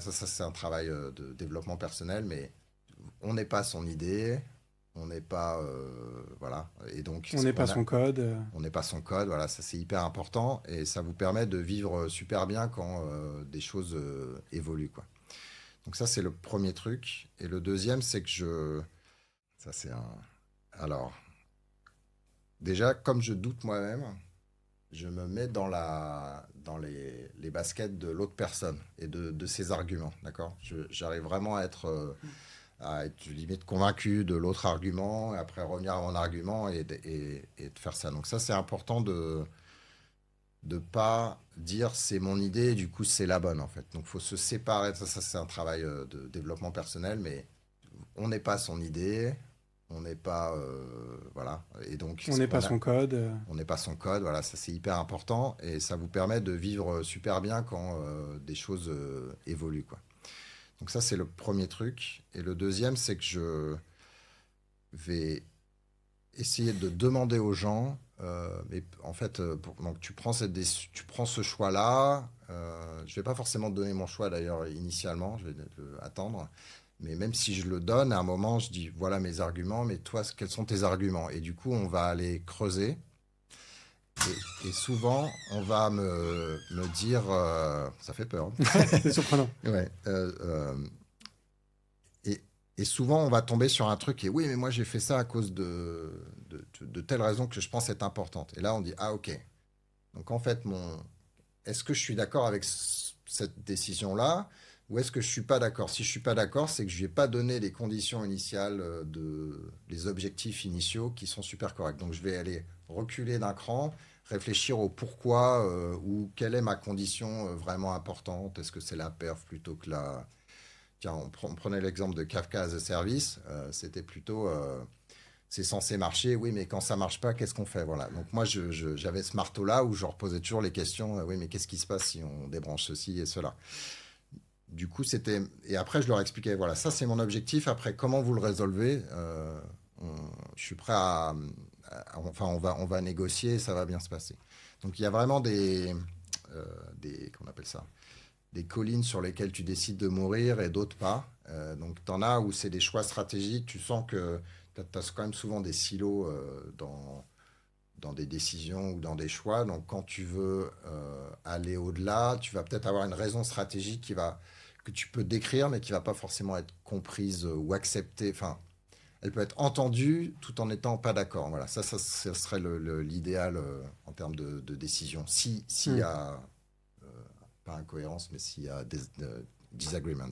Ça, c'est un travail de développement personnel, mais on n'est pas son idée, on n'est pas, voilà, et donc On n'est pas son code. on n'est pas son code, voilà, ça c'est hyper important et ça vous permet de vivre super bien quand des choses évoluent, quoi. Donc ça c'est le premier truc. Et le deuxième, c'est que ça c'est un, alors déjà comme je doute moi-même, je me mets dans les baskets de l'autre personne et de ses arguments, d'accord? J'arrive vraiment à être limite convaincu de l'autre argument, et après revenir à mon argument et de faire ça. Donc ça, c'est important de pas dire c'est mon idée, du coup c'est la bonne en fait. Donc il faut se séparer. Ça c'est un travail de développement personnel, mais on n'est pas son idée, on n'est pas voilà. Et donc On n'est pas son code. on n'est pas son code. Voilà, ça c'est hyper important et ça vous permet de vivre super bien quand des choses évoluent, quoi. Donc ça c'est le premier truc. Et le deuxième, c'est que je vais essayer de demander aux gens, mais en fait, donc tu prends ce choix-là. Je vais pas forcément te donner mon choix d'ailleurs initialement, je vais attendre. Mais même si je le donne, à un moment, je dis voilà mes arguments, mais toi, quels sont tes arguments? Et du coup, on va aller creuser. Et souvent, on va me dire, ça fait peur, hein. C'est surprenant. Ouais, et, et souvent, on va tomber sur un truc et oui, mais moi j'ai fait ça à cause de telle raison que je pense être importante. Et là, on dit, ah ok. Donc en fait, est-ce que je suis d'accord avec cette décision-là ou est-ce que je suis pas d'accord? Si je suis pas d'accord, c'est que je lui ai pas donné les conditions initiales les objectifs initiaux qui sont super corrects. Donc je vais aller reculer d'un cran, réfléchir au pourquoi ou quelle est ma condition vraiment importante. Est-ce que c'est la perf plutôt que la... Tiens, on prenait l'exemple de Kafka as a Service. C'était plutôt, c'est censé marcher, oui, mais quand ça marche pas, qu'est-ce qu'on fait? Voilà. Donc moi, j'avais ce marteau-là où je reposais toujours les questions, oui, mais qu'est-ce qui se passe si on débranche ceci et cela? Du coup, c'était... Et après, je leur expliquais, voilà, ça c'est mon objectif. Après, comment vous le résolvez? Je suis prêt enfin, on va négocier, ça va bien se passer. Donc il y a vraiment qu'on appelle ça, des collines sur lesquelles tu décides de mourir et d'autres pas. Donc, tu en as où c'est des choix stratégiques. Tu sens que tu as quand même souvent des silos dans des décisions ou dans des choix. Donc, quand tu veux aller au-delà, tu vas peut-être avoir une raison stratégique que tu peux décrire, mais qui va pas forcément être comprise ou acceptée. Enfin, elle peut être entendue tout en n'étant pas d'accord. Voilà, ça serait l'idéal en termes de décision. S'il y Hmm. a pas incohérence, mais s'il y a disagreement,